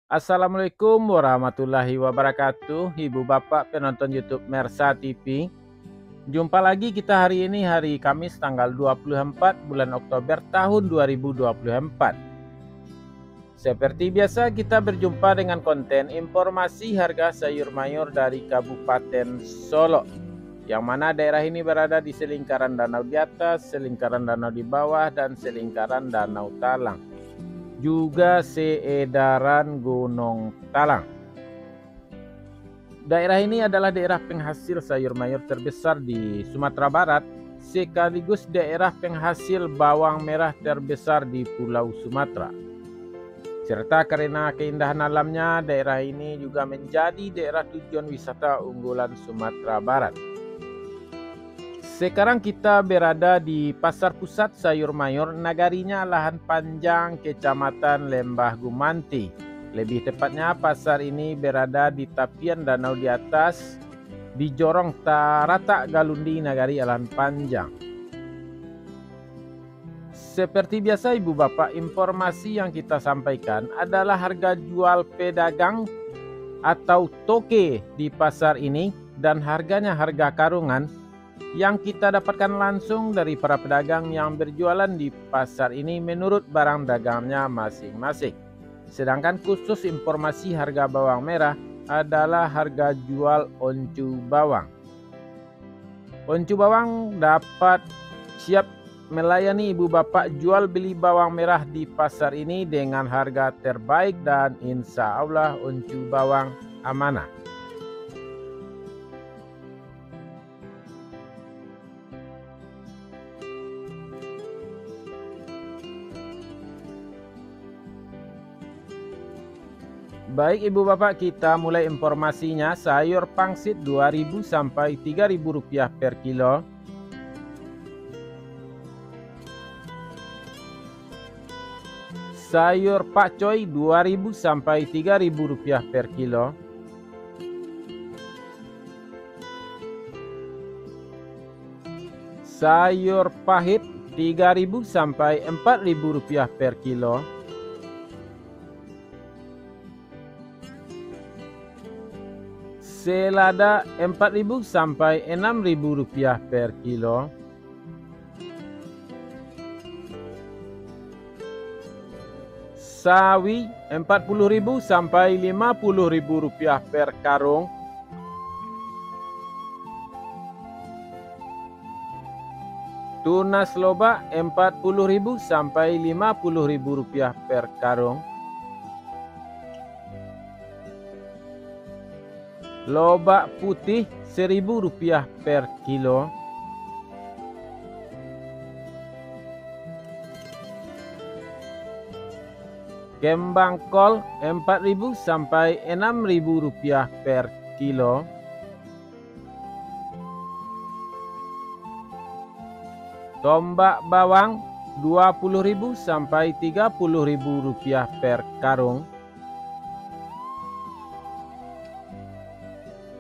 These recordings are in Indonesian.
Assalamualaikum warahmatullahi wabarakatuh, Ibu Bapak penonton YouTube Mersa TV. Jumpa lagi kita hari ini, hari Kamis tanggal 24 bulan Oktober tahun 2024. Seperti biasa kita berjumpa dengan konten informasi harga sayur mayur dari Kabupaten Solo, yang mana daerah ini berada di selingkaran danau di atas, selingkaran danau di bawah, dan selingkaran danau Talang, juga seedaran Gunung Talang. Daerah ini adalah daerah penghasil sayur mayur terbesar di Sumatera Barat, sekaligus daerah penghasil bawang merah terbesar di Pulau Sumatera. Serta karena keindahan alamnya, daerah ini juga menjadi daerah tujuan wisata unggulan Sumatera Barat. Sekarang kita berada di Pasar Pusat Sayur Mayur Nagarinya Lahan Panjang, Kecamatan Lembah Gumanti. Lebih tepatnya pasar ini berada di tepian danau di atas, di Jorong Tarata Galundi Nagari Lahan Panjang. Seperti biasa Ibu Bapak, informasi yang kita sampaikan adalah harga jual pedagang atau toke di pasar ini, dan harganya harga karungan yang kita dapatkan langsung dari para pedagang yang berjualan di pasar ini menurut barang dagangnya masing-masing. Sedangkan khusus informasi harga bawang merah adalah harga jual oncu bawang. Oncu bawang dapat siap melayani Ibu Bapak jual beli bawang merah di pasar ini dengan harga terbaik, dan insya Allah oncu bawang amanah. Baik Ibu Bapak, kita mulai informasinya. Sayur pangsit 2.000 sampai 3.000 rupiah per kilo. Sayur pakcoy 2.000 sampai 3.000 rupiah per kilo. Sayur pahit 3.000 sampai 4.000 rupiah per kilo. Selada 4.000 sampai 6.000 rupiah per kilo. Sawi 40.000 sampai 50.000 rupiah per karung. Tunas loba 40.000 sampai 50.000 rupiah per karung. Lobak putih 1.000 rupiah per kilo. Kembang kol 4.000 sampai 6.000 rupiah per kilo. Tombak bawang 20.000 sampai 30.000 rupiah per karung.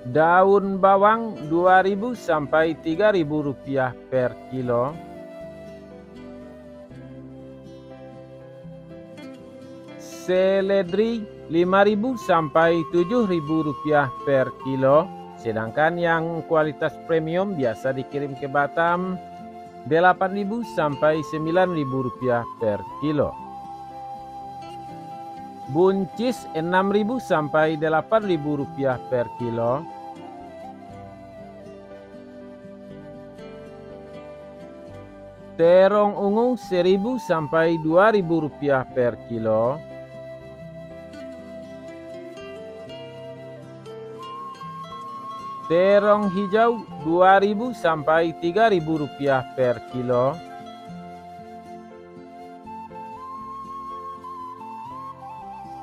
Daun bawang 2.000 sampai 3.000 rupiah per kilo. Seledri 5.000 sampai 7.000 rupiah per kilo. Sedangkan yang kualitas premium biasa dikirim ke Batam 8.000 sampai 9.000 rupiah per kilo. Buncis 6.000 sampai 8.000 rupiah per kilo. Terong ungu 1.000 sampai 2.000 rupiah per kilo. Terong hijau 2.000 sampai 3.000 rupiah per kilo.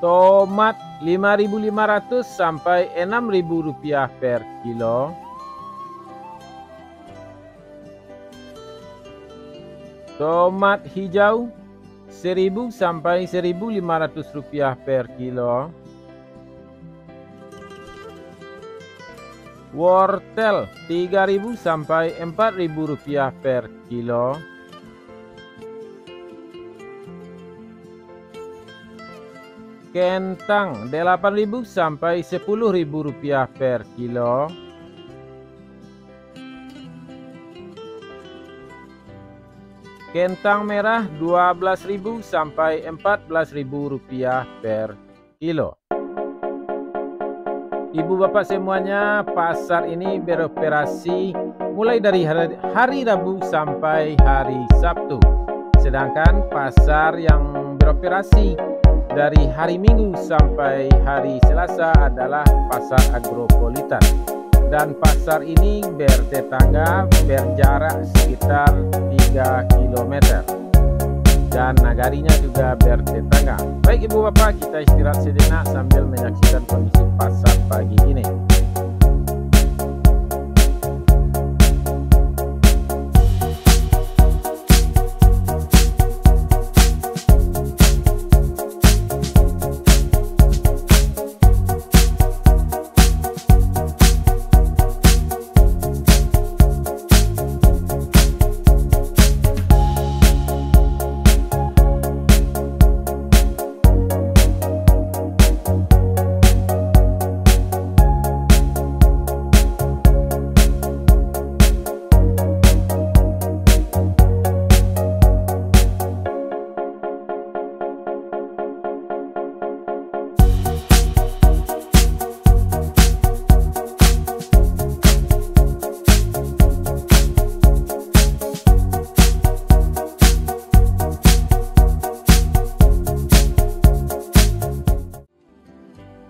Tomat 5.500 sampai 6.000 rupiah per kilo. Tomat hijau 1.000 sampai 1.500 rupiah per kilo. Wortel 3.000 sampai 4.000 rupiah per kilo. Kentang 8.000 sampai 10.000 rupiah per kilo. Kentang merah 12.000 sampai 14.000 rupiah per kilo. Ibu bapak semuanya, pasar ini beroperasi mulai dari hari Rabu sampai hari Sabtu. Sedangkan pasar yang beroperasi dari hari Minggu sampai hari Selasa adalah pasar agropolitan. Dan pasar ini bertetangga berjarak sekitar 3 km. Dan nagarinya juga bertetangga. Baik ibu bapak, kita istirahat sejenak sambil menyaksikan kondisi pasar pagi ini.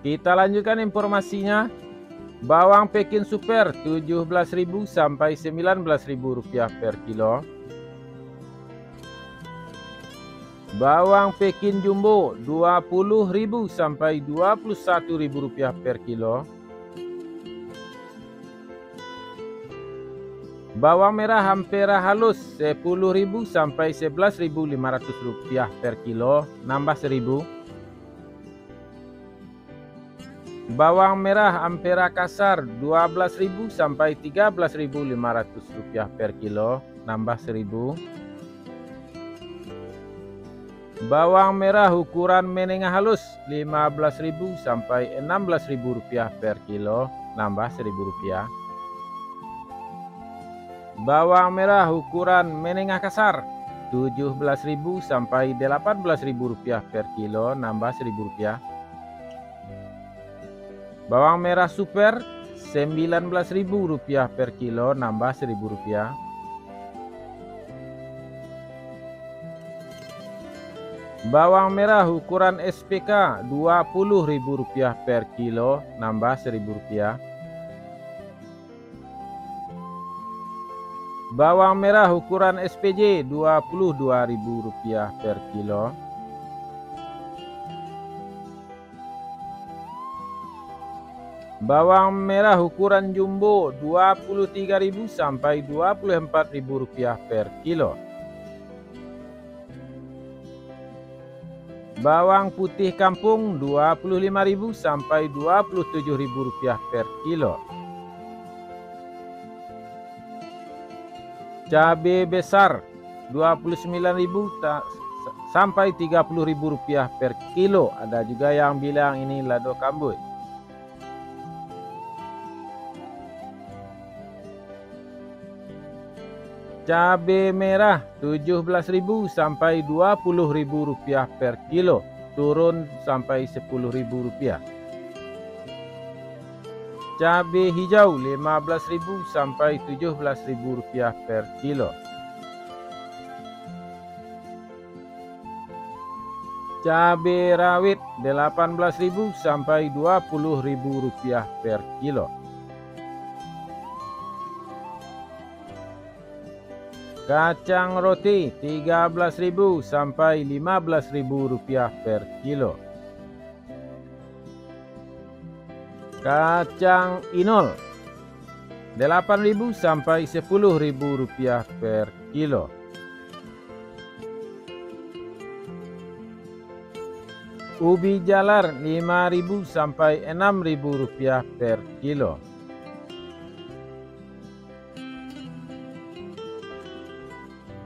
Kita lanjutkan informasinya. Bawang Pekin Super 17.000 sampai 19.000 rupiah per kilo. Bawang Pekin Jumbo 20.000 sampai 21.000 rupiah per kilo. Bawang merah Ampera halus 10.000 sampai 11.500 rupiah per kilo, nambah 1.000. Bawang merah Ampera kasar 12.000 sampai 13.500 rupiah per kilo, nambah 1.000. Bawang merah ukuran menengah halus 15.000 sampai 16.000 rupiah per kilo, nambah 1.000 rupiah. Bawang merah ukuran menengah kasar 17.000 sampai 18.000 rupiah per kilo, nambah 1.000 rupiah. Bawang merah super 19.000 rupiah per kilo, nambah 1.000 rupiah. Bawang merah ukuran SPK 20.000 rupiah per kilo, nambah 1.000 rupiah. Bawang merah ukuran SPJ 22.000 rupiah per kilo. Bawang merah ukuran jumbo 23.000 sampai 24.000 rupiah per kilo. Bawang putih kampung 25.000 sampai 27.000 rupiah per kilo. Cabai besar 29.000 sampai 30.000 rupiah per kilo. Ada juga yang bilang ini lado kambut. Cabai merah 17.000 sampai 20.000 rupiah per kilo, turun sampai 10.000 rupiah. Cabai hijau 15.000 sampai 17.000 rupiah per kilo. Cabai rawit 18.000 sampai 20.000 rupiah per kilo. Kacang roti 13.000 sampai 15.000 rupiah per kilo. Kacang inol 8.000 sampai 10.000 rupiah per kilo. Ubi jalar 5.000 sampai 6.000 rupiah per kilo.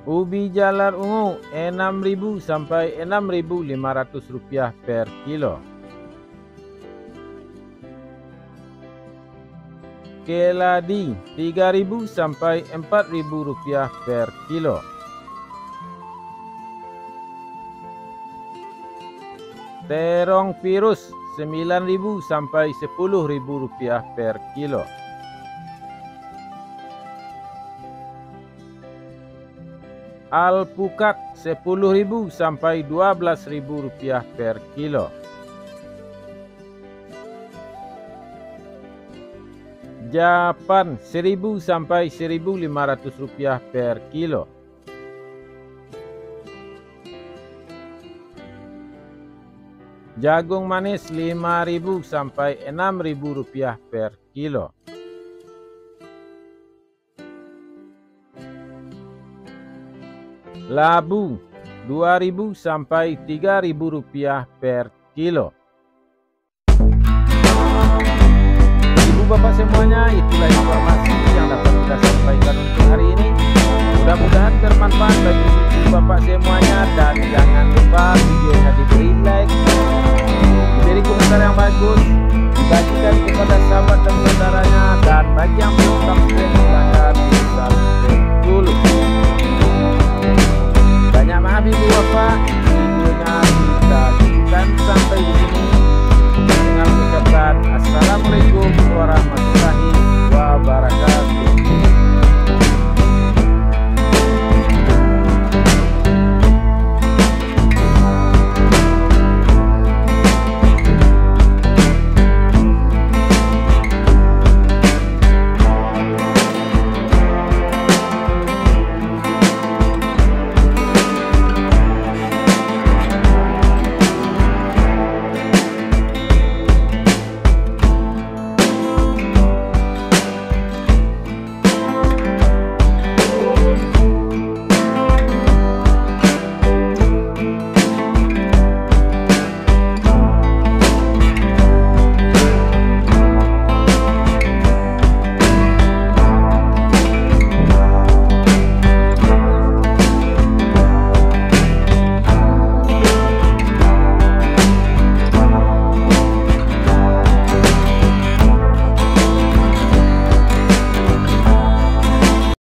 Ubi jalar ungu 6.000 sampai 6.500 rupiah per kilo. Keladi 3.000 sampai 4.000 rupiah per kilo. Terong virus 9.000 sampai 10.000 rupiah per kilo. Alpukat 10.000 sampai 12.000 rupiah per kilo. Japan 1.000 sampai 1.500 rupiah per kilo. Jagung manis 5.000 sampai 6.000 rupiah per kilo. Labu 2.000 sampai 3.000 rupiah per kilo. Ibu bapak semuanya, itulah informasi yang dapat kita sampaikan untuk hari ini. Mudah-mudahan bermanfaat bagi ibu bapak semuanya, dan jangan lupa videonya diberi like, diberi komentar yang bagus, dibagikan kepada sahabat dan saudaranya, dan bagi yang belum subscribe silahkan di subscribe dulu. Banyak maaf ibu bapak, videonya kita cukupkan sampai di sini. Dengan mengucapkan assalamualaikum warahmatullahi wabarakatuh.